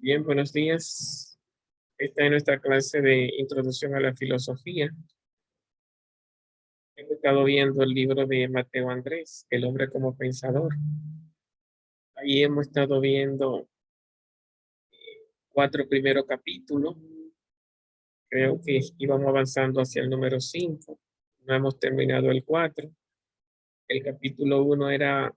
Bien, buenos días. Esta es nuestra clase de Introducción a la Filosofía. Hemos estado viendo el libro de Mateo Andrés, El hombre como pensador. Ahí hemos estado viendo 4 primeros capítulos. Creo que íbamos avanzando hacia el número 5. No hemos terminado el 4. El capítulo 1 era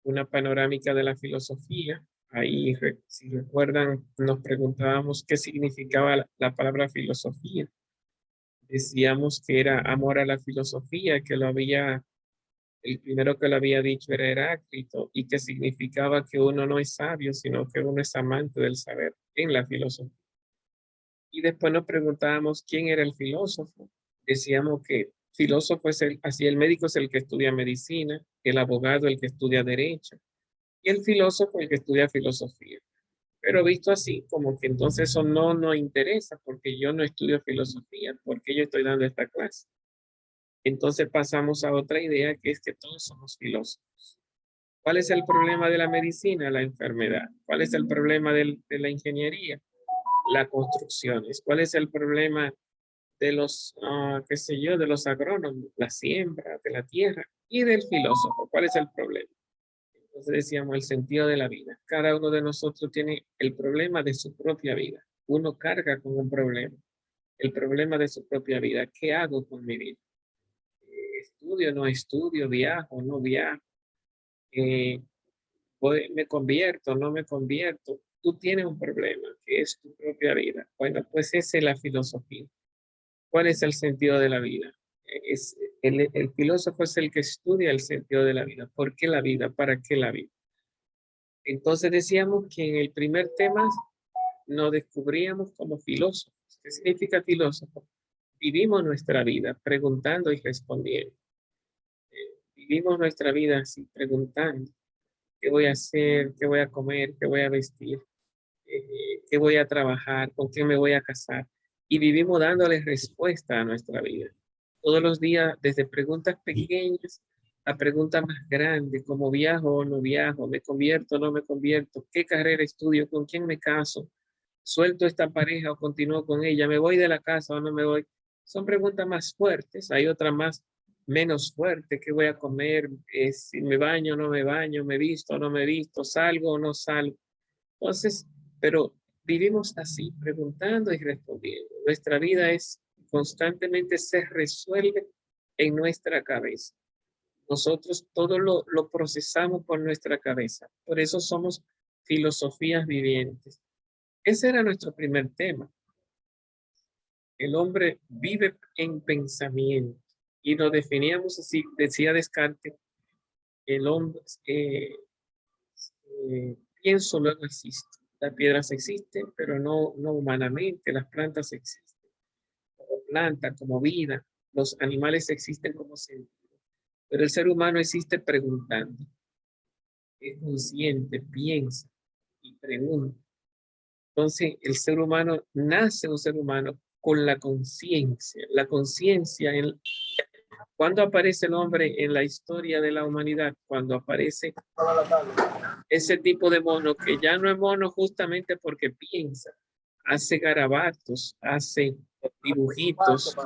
una panorámica de la filosofía. Ahí, si recuerdan, nos preguntábamos qué significaba la palabra filosofía. Decíamos que era amor a la filosofía, el primero que lo había dicho era Heráclito, y que significaba que uno no es sabio, sino que uno es amante del saber en la filosofía. Y después nos preguntábamos quién era el filósofo. Decíamos que filósofo así el médico es el que estudia medicina, el abogado el que estudia derecho, y el filósofo el que estudia filosofía. Pero visto así, como que entonces eso no nos interesa, porque yo no estudio filosofía, porque yo estoy dando esta clase. Entonces pasamos a otra idea, que es que todos somos filósofos. ¿Cuál es el problema de la medicina? La enfermedad. ¿Cuál es el problema de la ingeniería? Las construcciones. ¿Cuál es el problema de los, qué sé yo, de los agrónomos? La siembra de la tierra. Y del filósofo. ¿Cuál es el problema? Entonces decíamos el sentido de la vida. Cada uno de nosotros tiene el problema de su propia vida. Uno carga con un problema. El problema de su propia vida. ¿Qué hago con mi vida? Estudio, no estudio, viajo, no viajo, eh, me convierto, no me convierto. Tú tienes un problema, que es tu propia vida. Bueno, pues esa es la filosofía. ¿Cuál es el sentido de la vida? El filósofo es el que estudia el sentido de la vida. ¿Por qué la vida? ¿Para qué la vida? Entonces decíamos que en el primer tema nos descubríamos como filósofos. ¿Qué significa filósofo? Vivimos nuestra vida preguntando y respondiendo. Vivimos nuestra vida así, preguntando qué voy a hacer, qué voy a comer, qué voy a vestir, qué voy a trabajar, con quién me voy a casar. Y vivimos dándole respuesta a nuestra vida. Todos los días, desde preguntas pequeñas a preguntas más grandes, como viajo o no viajo, me convierto o no me convierto, qué carrera estudio, con quién me caso, suelto esta pareja o continúo con ella, me voy de la casa o no me voy. Son preguntas más fuertes, hay otras más menos fuertes, qué voy a comer, si me baño o no me baño, me visto o no me visto, salgo o no salgo. Entonces, pero vivimos así, preguntando y respondiendo. Nuestra vida es constantemente se resuelve en nuestra cabeza. Nosotros todo lo procesamos por nuestra cabeza. Por eso somos filosofías vivientes. Ese era nuestro primer tema. El hombre vive en pensamiento y lo definíamos así, decía Descartes, el hombre pienso luego existe. Las piedras existen, pero no humanamente, las plantas existen como planta, como vida, los animales existen como sentido, pero el ser humano existe preguntando, es consciente, piensa y pregunta. Entonces, el ser humano nace un ser humano con la conciencia. La conciencia, ¿cuándo aparece el hombre en la historia de la humanidad? Cuando aparece ese tipo de mono que ya no es mono justamente porque piensa, hace garabatos, hace dibujitos,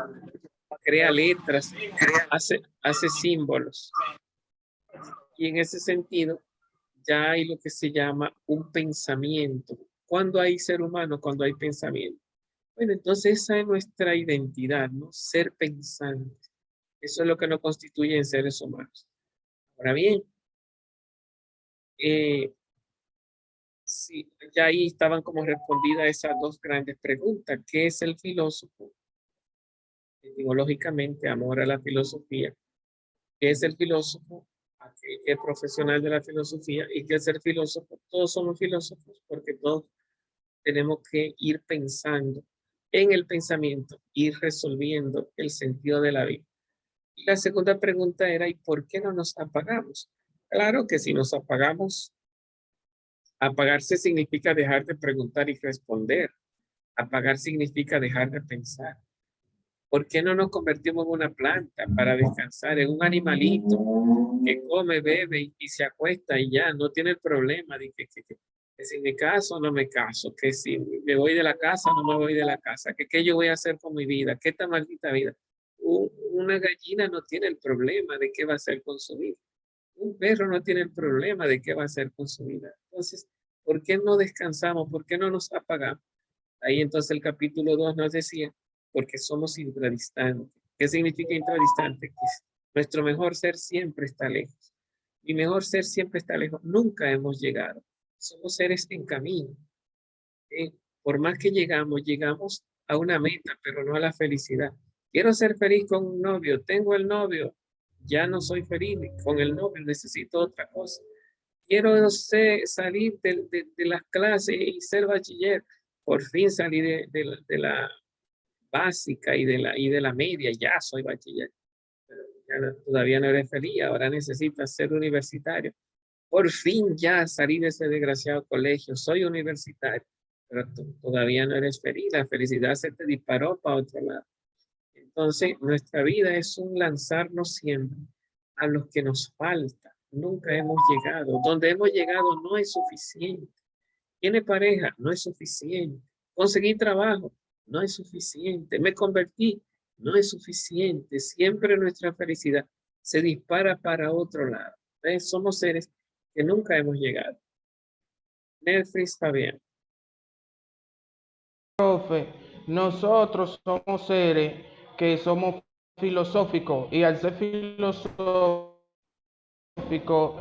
crea letras, hace símbolos. Y en ese sentido, ya hay lo que se llama un pensamiento. ¿Cuándo hay ser humano? Cuando hay pensamiento. Bueno, entonces esa es nuestra identidad, ¿no? Ser pensante. Eso es lo que nos constituye en seres humanos. Ahora bien, sí, ya ahí estaban como respondidas esas dos grandes preguntas. ¿Qué es el filósofo? Etimológicamente, amor a la filosofía. ¿Qué es el filósofo? Aquel que es profesional de la filosofía. ¿Y qué es ser filósofo? Todos somos filósofos porque todos tenemos que ir pensando en el pensamiento, ir resolviendo el sentido de la vida. Y la segunda pregunta era, ¿y por qué no nos apagamos? Claro que si nos apagamos, apagarse significa dejar de preguntar y responder. Apagar significa dejar de pensar. ¿Por qué no nos convertimos en una planta para descansar, en un animalito que come, bebe y se acuesta y ya no tiene el problema de que Que si me caso o no me caso, que si me voy de la casa o no me voy de la casa, que qué yo voy a hacer con mi vida, qué esta maldita vida. Una gallina no tiene el problema de qué va a hacer con su vida. Un perro no tiene el problema de qué va a hacer con su vida. Entonces, ¿por qué no descansamos? ¿Por qué no nos apagamos? Ahí entonces el capítulo 2 nos decía, porque somos intradistantes. ¿Qué significa intradistante? Que nuestro mejor ser siempre está lejos. Mi mejor ser siempre está lejos. Nunca hemos llegado. Somos seres en camino. ¿Sí? Por más que llegamos a una meta, pero no a la felicidad. Quiero ser feliz con un novio. Tengo el novio. Ya no soy feliz con el novio. Necesito otra cosa. Quiero, no sé, salir de las clases y ser bachiller. Por fin salí de la básica y de la media. Ya soy bachiller. Pero todavía no eres feliz. Ahora necesitas ser universitario. Por fin ya salí de ese desgraciado colegio. Soy universitario. Pero tú todavía no eres feliz. La felicidad se te disparó para otro lado. Entonces, nuestra vida es un lanzarnos siempre a los que nos falta. Nunca hemos llegado. Donde hemos llegado no es suficiente. Tiene pareja, no es suficiente. Conseguí trabajo, no es suficiente. Me convertí, no es suficiente. Siempre nuestra felicidad se dispara para otro lado. ¿Ves? Somos seres que nunca hemos llegado. Netflix, Fabián. Profe, nosotros somos seres que somos filosóficos y al ser filosóficos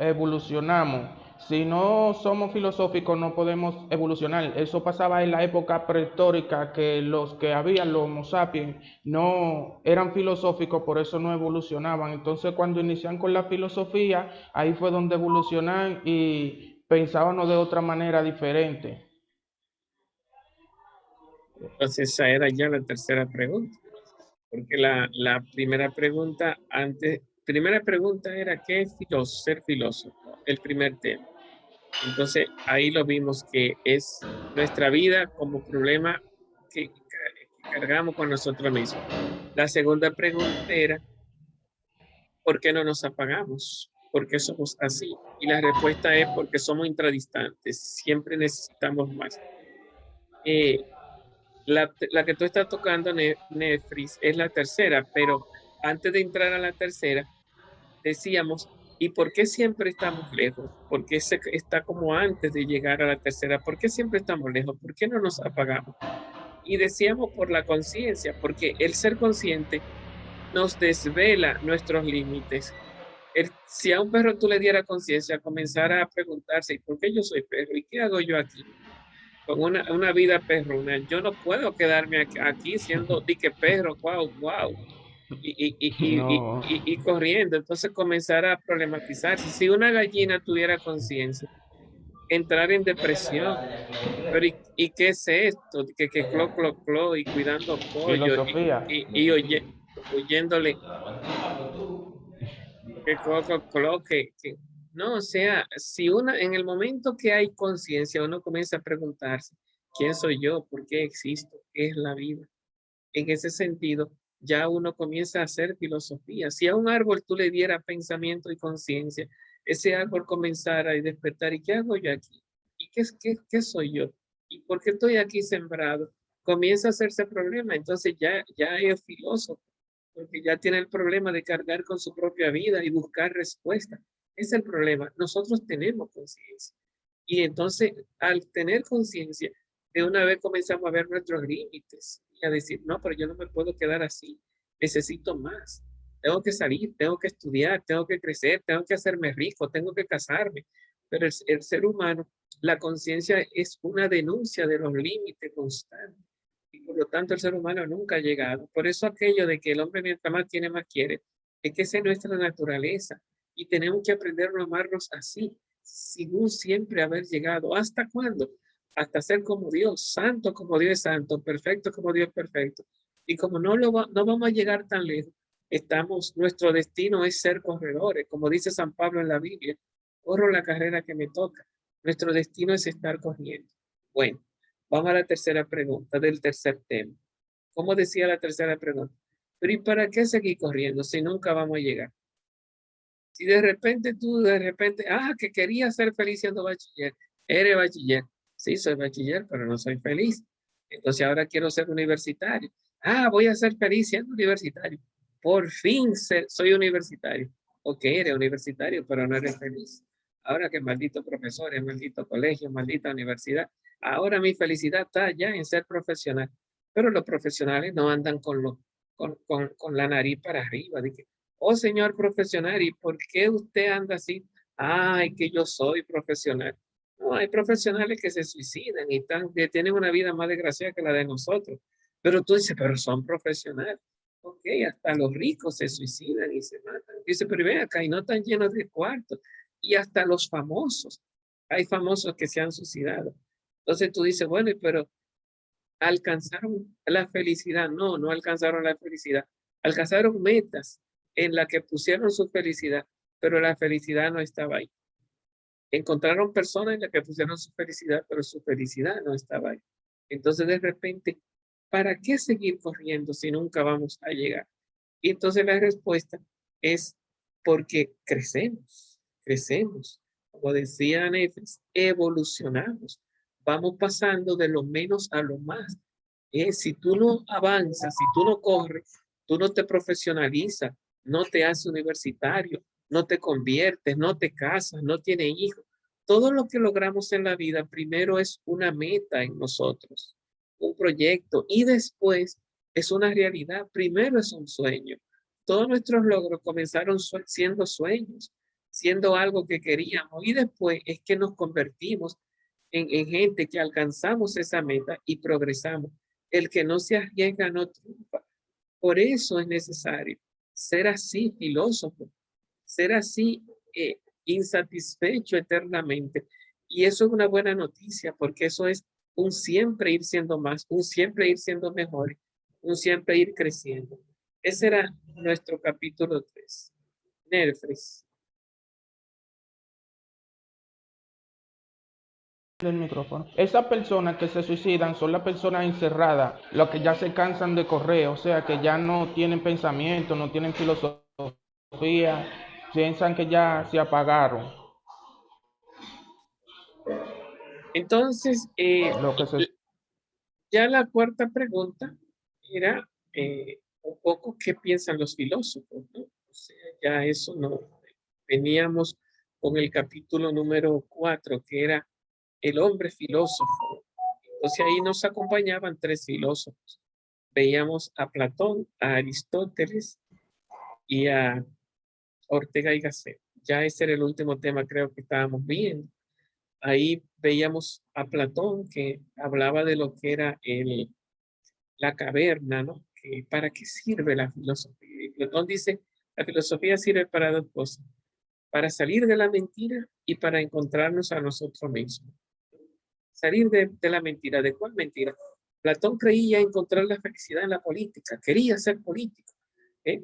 evolucionamos. Si no somos filosóficos no podemos evolucionar. Eso pasaba en la época prehistórica que los que habían, los Homo sapiens, no eran filosóficos, por eso no evolucionaban. Entonces cuando inician con la filosofía, ahí fue donde evolucionan y pensábamos de otra manera diferente. Entonces, esa era ya la tercera pregunta. Porque la primera pregunta era, ¿qué es ser filósofo? El primer tema. Entonces, ahí lo vimos que es nuestra vida como problema que cargamos con nosotros mismos. La segunda pregunta era, ¿por qué no nos apagamos? ¿Por qué somos así? Y la respuesta es porque somos intradistantes, siempre necesitamos más. Eh, la que tú estás tocando, Netflix, es la tercera, pero antes de entrar a la tercera, decíamos, ¿y por qué siempre estamos lejos? ¿Por qué está como antes de llegar a la tercera? ¿Por qué siempre estamos lejos? ¿Por qué no nos apagamos? Y decíamos por la conciencia, porque el ser consciente nos desvela nuestros límites. Si a un perro tú le dieras conciencia, comenzara a preguntarse, ¿y por qué yo soy perro? ¿Y qué hago yo aquí? Con una vida perruna. Yo no puedo quedarme aquí siendo dique perro, wow, wow, No, y corriendo. Entonces comenzar a problematizarse. Si una gallina tuviera conciencia, entrar en depresión. Pero ¿y qué es esto? Que clo, clo, clo, y cuidando pollo filosofía. huyéndole, que clo, clo, clo, no, o sea, si uno, en el momento que hay conciencia, uno comienza a preguntarse, ¿quién soy yo? ¿Por qué existo? ¿Qué es la vida? En ese sentido, ya uno comienza a hacer filosofía. Si a un árbol tú le dieras pensamiento y conciencia, ese árbol comenzara a despertar, ¿y qué hago yo aquí? ¿Y qué soy yo? ¿Y por qué estoy aquí sembrado? Comienza a hacerse problema, entonces ya es filósofo, porque ya tiene el problema de cargar con su propia vida y buscar respuesta. Es el problema. Nosotros tenemos conciencia. Y entonces, al tener conciencia, de una vez comenzamos a ver nuestros límites y a decir, no, pero yo no me puedo quedar así, necesito más. Tengo que salir, tengo que estudiar, tengo que crecer, tengo que hacerme rico, tengo que casarme. Pero el ser humano, la conciencia es una denuncia de los límites constantes. Y por lo tanto, el ser humano nunca ha llegado. Por eso aquello de que el hombre mientras más tiene, más quiere, es que esa es nuestra naturaleza. Y tenemos que aprender a amarnos así, sin siempre haber llegado. ¿Hasta cuándo? Hasta ser como Dios, santo como Dios es santo, perfecto como Dios es perfecto. Y como no vamos a llegar tan lejos, nuestro destino es ser corredores, como dice San Pablo en la Biblia, corro la carrera que me toca. Nuestro destino es estar corriendo. Bueno, vamos a la tercera pregunta del tercer tema. ¿Cómo decía la tercera pregunta? Pero ¿y para qué seguir corriendo si nunca vamos a llegar? Si de repente, que querías ser feliz siendo bachiller, ¿Eres bachiller? Sí, soy bachiller, pero no soy feliz. Entonces ahora quiero ser universitario. Ah, voy a ser feliz siendo universitario. Por fin soy universitario. Ok, eres universitario, pero no eres feliz. Ahora que maldito profesores, maldito colegio, maldita universidad. Ahora mi felicidad está ya en ser profesional. Pero los profesionales no andan con la nariz para arriba. Dije, oh señor profesional, ¿y por qué usted anda así? Ay, que yo soy profesional. No, hay profesionales que se suicidan y que tienen una vida más desgraciada que la de nosotros. Pero tú dices, pero son profesionales. Ok, hasta los ricos se suicidan y se matan. Dice, pero ven acá y no están llenos de cuartos. Y hasta los famosos. Hay famosos que se han suicidado. Entonces tú dices, bueno, pero alcanzaron la felicidad. No, no alcanzaron la felicidad. Alcanzaron metas en las que pusieron su felicidad, pero la felicidad no estaba ahí. Encontraron personas en las que pusieron su felicidad, pero su felicidad no estaba ahí. Entonces, de repente, ¿para qué seguir corriendo si nunca vamos a llegar? Y entonces la respuesta es porque crecemos, crecemos. Como decía Nefes, evolucionamos. Vamos pasando de lo menos a lo más. Si tú no avanzas, si tú no corres, tú no te profesionalizas, no te haces universitario, no te conviertes, no te casas, no tienes hijos. Todo lo que logramos en la vida primero es una meta en nosotros, un proyecto, y después es una realidad. Primero es un sueño. Todos nuestros logros comenzaron siendo sueños, siendo algo que queríamos, y después es que nos convertimos en gente que alcanzamos esa meta y progresamos. El que no se arriesga no triunfa. Por eso es necesario ser así filósofo, ser así insatisfecho eternamente. Y eso es una buena noticia, porque eso es un siempre ir siendo más, un siempre ir siendo mejor, un siempre ir creciendo. Ese era nuestro capítulo 3. Nerfres. Del micrófono. Esas personas que se suicidan son las personas encerradas, los que ya se cansan de correr, o sea, que ya no tienen pensamiento, no tienen filosofía, piensan que ya se apagaron. Entonces, Lo que se ya la cuarta pregunta era un poco qué piensan los filósofos, ¿no? O sea, ya eso no. Veníamos con el capítulo número 4, que era el hombre filósofo. Entonces ahí nos acompañaban tres filósofos. Veíamos a Platón, a Aristóteles y a Ortega y Gasset. Ya ese era el último tema, creo que estábamos viendo. Ahí veíamos a Platón, que hablaba de lo que era la caverna, ¿no? Que, ¿para qué sirve la filosofía? Y Platón dice, la filosofía sirve para dos cosas: para salir de la mentira y para encontrarnos a nosotros mismos. Salir de la mentira. ¿De cuál mentira? Platón creía encontrar la felicidad en la política, quería ser político. ¿eh?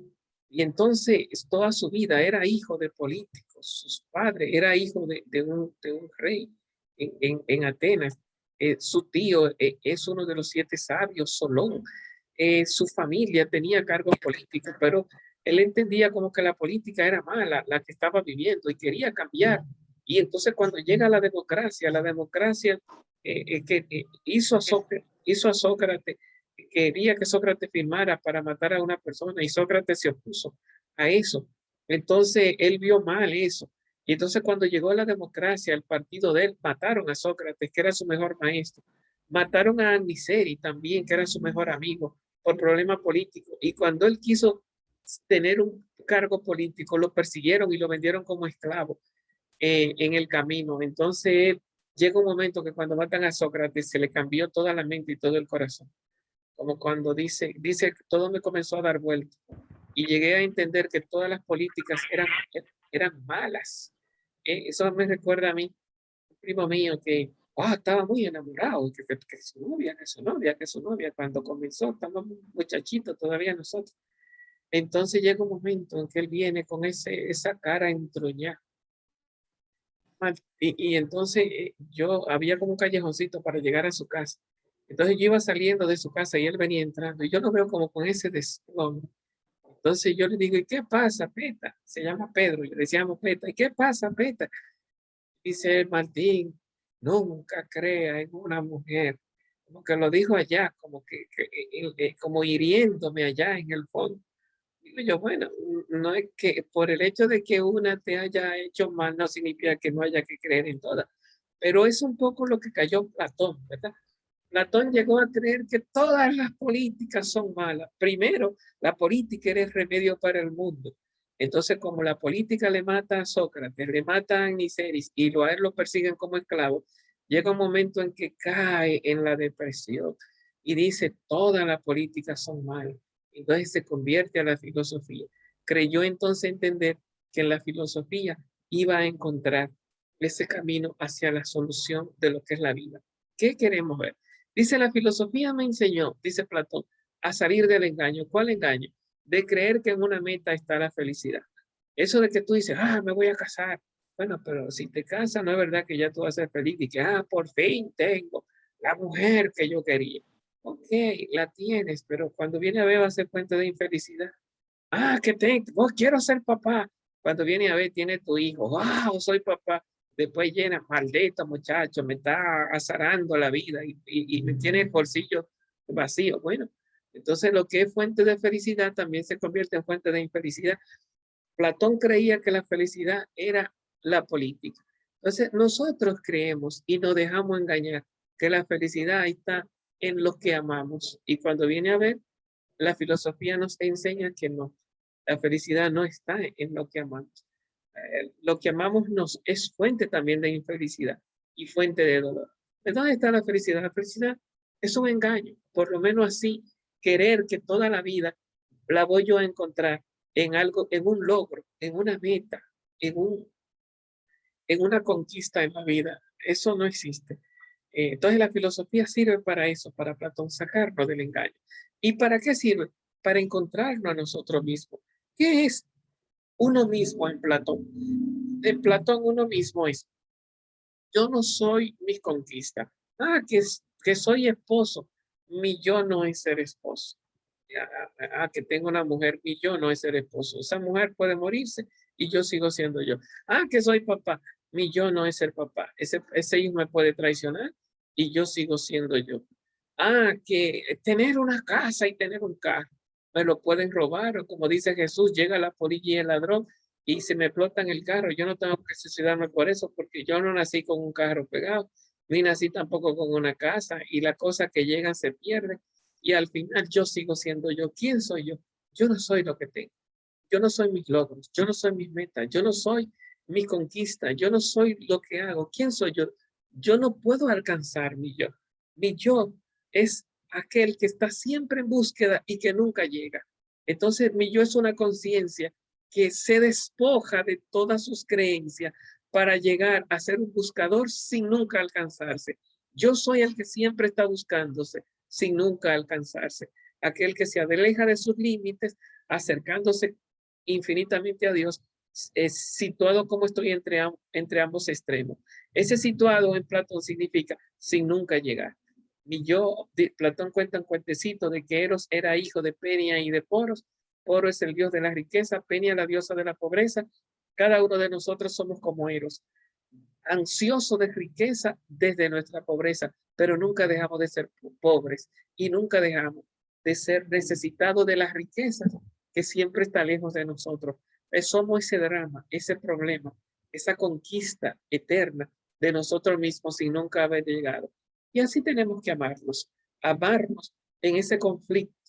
Y entonces toda su vida era hijo de políticos, sus padres, era hijo de un rey en Atenas. Su tío es uno de los 7 sabios, Solón. Su familia tenía cargos políticos, pero él entendía como que la política era mala, la que estaba viviendo, y quería cambiar. Y entonces cuando llega la democracia que hizo a Sócrates, quería que Sócrates firmara para matar a una persona, y Sócrates se opuso a eso. Entonces él vio mal eso. Y entonces cuando llegó la democracia, el partido de él, mataron a Sócrates, que era su mejor maestro. Mataron a Aniceri también, que era su mejor amigo, por problemas políticos. Y cuando él quiso tener un cargo político, lo persiguieron y lo vendieron como esclavo en el camino. Entonces llega un momento que cuando matan a Sócrates se le cambió toda la mente y todo el corazón. Como cuando dice, todo me comenzó a dar vuelta y llegué a entender que todas las políticas eran malas. Eso me recuerda a mí, un primo mío que estaba muy enamorado, que su novia, que su novia, que su novia, cuando comenzó, estamos muchachitos todavía nosotros. Entonces llega un momento en que él viene con esa cara entruñada. Y entonces yo había como un callejoncito para llegar a su casa. Entonces yo iba saliendo de su casa y él venía entrando y yo lo veo como con ese desplome. Entonces yo le digo, ¿y qué pasa, Peta? Se llama Pedro, le decíamos Peta, ¿y qué pasa, Peta? Dice Martín, nunca crea en una mujer. Como que lo dijo allá, como como hiriéndome allá en el fondo. Digo yo, bueno, no es que por el hecho de que una te haya hecho mal, no significa que no haya que creer en todas. Pero es un poco lo que cayó Platón, ¿verdad? Platón llegó a creer que todas las políticas son malas. Primero, la política era el remedio para el mundo. Entonces, como la política le mata a Sócrates, le mata a Niceris y a él lo persiguen como esclavo, llega un momento en que cae en la depresión y dice, todas las políticas son malas. Entonces se convierte a la filosofía. Creyó entonces entender que en la filosofía iba a encontrar ese camino hacia la solución de lo que es la vida. ¿Qué queremos ver? Dice, la filosofía me enseñó, dice Platón, a salir del engaño. ¿Cuál engaño? De creer que en una meta está la felicidad. Eso de que tú dices, me voy a casar. Bueno, pero si te casas, no es verdad que ya tú vas a ser feliz y que, por fin tengo la mujer que yo quería. Ok, la tienes, pero cuando viene a ver va a ser fuente de infelicidad. Que vos quiero ser papá. Cuando viene a ver, tiene tu hijo. Wow, soy papá. Después llena, maldito muchacho, me está azarando la vida y me tiene el bolsillo vacío. Bueno, entonces lo que es fuente de felicidad también se convierte en fuente de infelicidad. Platón creía que la felicidad era la política. Entonces nosotros creemos y nos dejamos engañar que la felicidad está en lo que amamos. Y cuando viene a ver, la filosofía nos enseña que no, la felicidad no está en lo que amamos. Lo que amamos nos es fuente también de infelicidad y fuente de dolor. ¿De dónde está la felicidad? La felicidad es un engaño, por lo menos así, querer que toda la vida la voy yo a encontrar en algo, en un logro, en una meta, en una conquista en la vida. Eso no existe. Entonces la filosofía sirve para eso, para Platón sacarnos del engaño. ¿Y para qué sirve? Para encontrarnos a nosotros mismos. ¿Qué es uno mismo en Platón? En Platón uno mismo es, yo no soy mi conquista. Que soy esposo. Mi yo no es ser esposo. Que tengo una mujer, mi yo no es ser esposo. Esa mujer puede morirse y yo sigo siendo yo. Que soy papá, mi yo no es ser papá. Ese hijo me puede traicionar y yo sigo siendo yo. Que tener una casa y tener un carro, me lo pueden robar, o como dice Jesús, llega la polilla y el ladrón y se me explotan el carro. Yo no tengo que suicidarme por eso, porque yo no nací con un carro pegado, ni nací tampoco con una casa, y las cosas que llegan se pierden, y al final yo sigo siendo yo. ¿Quién soy yo? Yo no soy lo que tengo. Yo no soy mis logros, yo no soy mis metas, yo no soy mi conquista, yo no soy lo que hago. ¿Quién soy yo? Yo no puedo alcanzar mi yo. Mi yo es aquel que está siempre en búsqueda y que nunca llega. Entonces, mi yo es una conciencia que se despoja de todas sus creencias para llegar a ser un buscador sin nunca alcanzarse. Yo soy el que siempre está buscándose sin nunca alcanzarse. Aquel que se aleja de sus límites, acercándose infinitamente a Dios, es situado como estoy entre ambos extremos. Ese situado en Platón significa sin nunca llegar. Platón cuenta un cuentecito de que Eros era hijo de Penia y de Poros. Poros es el dios de la riqueza, Penia la diosa de la pobreza. Cada uno de nosotros somos como Eros, ansioso de riqueza desde nuestra pobreza, pero nunca dejamos de ser pobres y nunca dejamos de ser necesitados de las riquezas que siempre está lejos de nosotros. Somos ese drama, ese problema, esa conquista eterna de nosotros mismos sin nunca haber llegado. Y así tenemos que amarnos en ese conflicto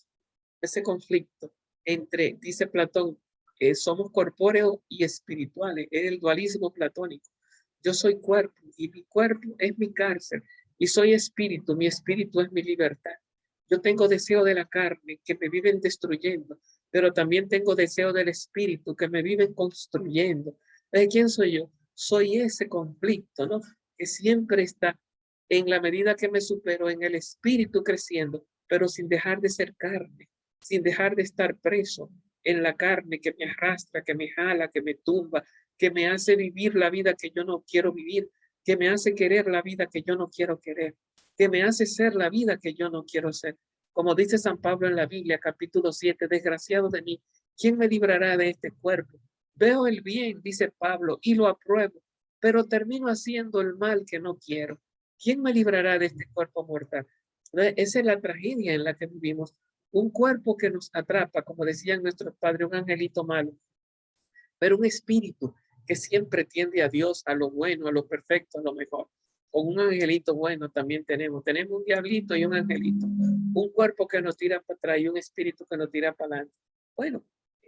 entre, dice Platón, somos corpóreos y espirituales, es el dualismo platónico. Yo soy cuerpo y mi cuerpo es mi cárcel y soy espíritu, mi espíritu es mi libertad. Yo tengo deseo de la carne que me viven destruyendo, pero también tengo deseo del espíritu que me viven construyendo. ¿De quién soy yo? Soy ese conflicto, ¿no? Que siempre está en la medida que me supero en el espíritu creciendo, pero sin dejar de ser carne, sin dejar de estar preso en la carne que me arrastra, que me jala, que me tumba, que me hace vivir la vida que yo no quiero vivir, que me hace querer la vida que yo no quiero querer, que me hace ser la vida que yo no quiero ser. Como dice San Pablo en la Biblia, capítulo 7, desgraciado de mí, ¿quién me librará de este cuerpo? Veo el bien, dice Pablo, y lo apruebo, pero termino haciendo el mal que no quiero. ¿Quién me librará de este cuerpo mortal? Esa es la tragedia en la que vivimos. Un cuerpo que nos atrapa, como decían nuestros padres, un angelito malo, pero un espíritu que siempre tiende a Dios, a lo bueno, a lo perfecto, a lo mejor. Con un angelito bueno también tenemos un diablito y un angelito, un cuerpo que nos tira para atrás y un espíritu que nos tira para adelante. Bueno,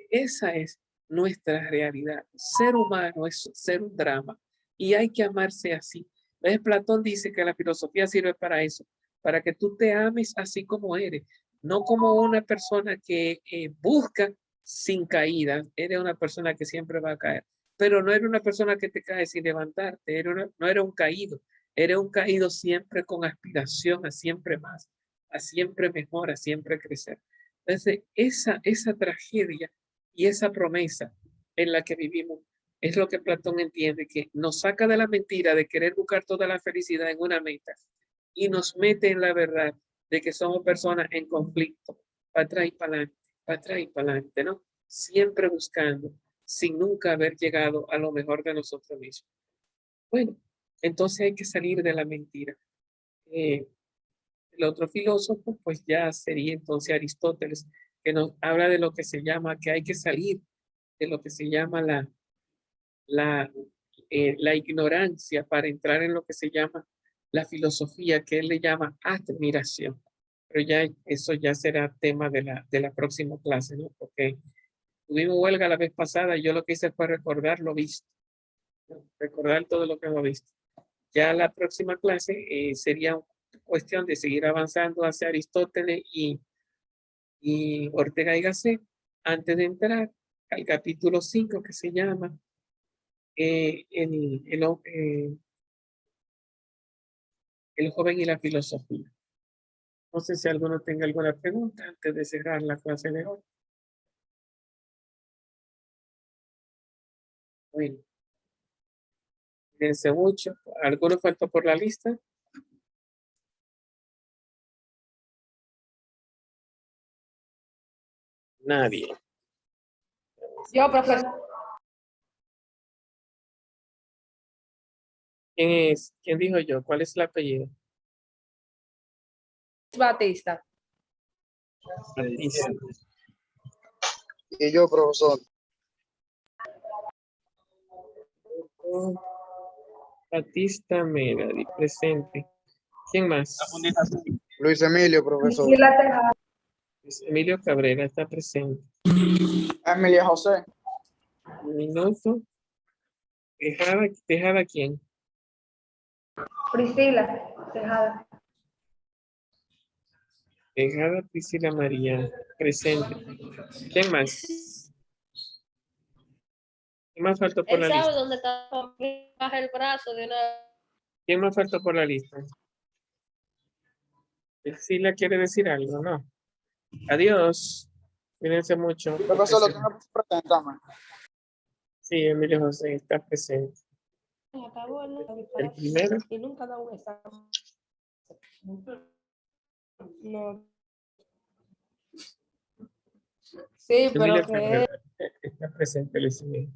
esa es nuestra realidad. Ser humano es ser un drama y hay que amarse así. ¿Ves? Platón dice que la filosofía sirve para eso, para que tú te ames así como eres, no como una persona que busca sin caída. Eres una persona que siempre va a caer, pero no eres una persona que te cae sin levantarte, no eres un caído, eres un caído siempre con aspiración a siempre más, a siempre mejor, a siempre crecer. Entonces, esa tragedia y esa promesa en la que vivimos es lo que Platón entiende, que nos saca de la mentira de querer buscar toda la felicidad en una meta y nos mete en la verdad de que somos personas en conflicto, para atrás y para adelante, para atrás y para adelante, ¿no? Siempre buscando, sin nunca haber llegado a lo mejor de nosotros mismos. Bueno, entonces hay que salir de la mentira. El otro filósofo, pues ya sería entonces Aristóteles, que nos habla de lo que se llama, que hay que salir de lo que se llama la ignorancia para entrar en lo que se llama la filosofía, que él le llama admiración. Pero ya eso ya será tema de la próxima clase, ¿no? Porque tuvimos huelga la vez pasada y yo lo que hice fue recordar lo visto, ¿no? Recordar todo lo que hemos visto. Ya la próxima clase sería cuestión de seguir avanzando hacia Aristóteles y Ortega y Gasset antes de entrar al capítulo 5 que se llama el joven y la filosofía. No sé si alguno tenga alguna pregunta antes de cerrar la clase de hoy. Bueno, cuídense mucho. ¿Alguno faltó por la lista? Nadie. Yo, profesor. ¿Quién es? ¿Quién dijo yo? ¿Cuál es el apellido? Batista. Batista. Y yo, profesor. Batista Melody, presente. ¿Quién más? Luis Emilio, profesor. Y la Tejada. Luis Emilio Cabrera está presente. Emilia José. Un minuto. ¿Tejada quién? Priscila Tejada. Tejada Priscila María, presente. ¿Quién más? ¿Quién más faltó por Él la sabe lista? dónde está, baja el brazo de una. ¿Quién más faltó por la lista? Priscila quiere decir algo, ¿no? Adiós. Cuídense mucho. Profesor, lo tengo que presentarme. Sí, Emilio José está presente. Acabó El primero. y nunca da un examen. No. Sí, pero Emilio que Cabrera está presente, Luis Emilio.